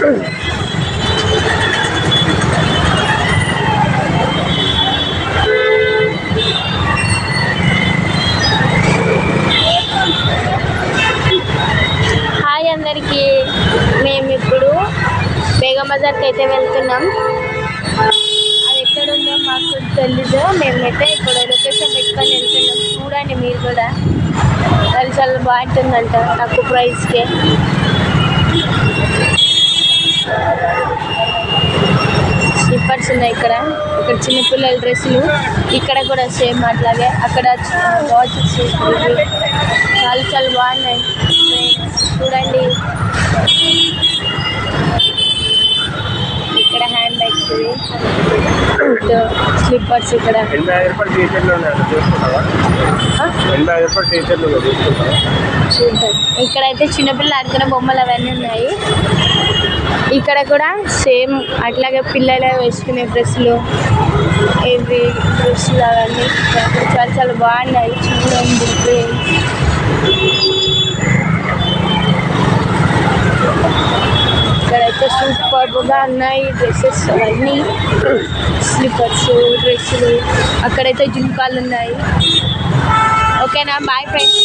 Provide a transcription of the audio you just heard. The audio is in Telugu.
హాయ్ అందరికీ, మేము ఇప్పుడు బేగం బజార్కి అయితే వెళ్తున్నాం. అది ఎక్కడ ఉందో మాకు తెలీదు. మేమైతే ఇప్పుడు లొకేషన్ పెట్టుకొని వెళ్తున్నాం. చూడండి మీరు కూడా, అది చాలా బాగుంటుందంట తక్కువ ప్రైస్కే. స్లిప్పర్స్ ఉన్నాయి ఇక్కడ చిన్నపిల్లల డ్రెస్సులు. ఇక్కడ కూడా సేమ్ అట్లాగే. అక్కడ వాచెస్ చాలా చాలా బాగున్నాయి చూడండి. ఇక్కడ హ్యాండ్ బ్యాగ్స్, స్లిప్పర్స్. ఇక్కడ ఇక్కడైతే చిన్నపిల్లలు ఆడుకునే బొమ్మలు అవన్నీ ఉన్నాయి. ఇక్కడ కూడా సేమ్ అట్లాగే పిల్లలు వేసుకునే డ్రెస్సులు, ఇవి డ్రెస్సులు అవన్నీ చాలా చాలా బాగున్నాయి. చూడండి, ఇక్కడైతే సూపర్గా ఉన్నాయి డ్రెస్సెస్ అవన్నీ. స్లిప్పర్స్, డ్రెస్సులు. అక్కడైతే జుంకాలు ఉన్నాయి. ఓకేనా, బాయ్ ఫ్రెండ్స్.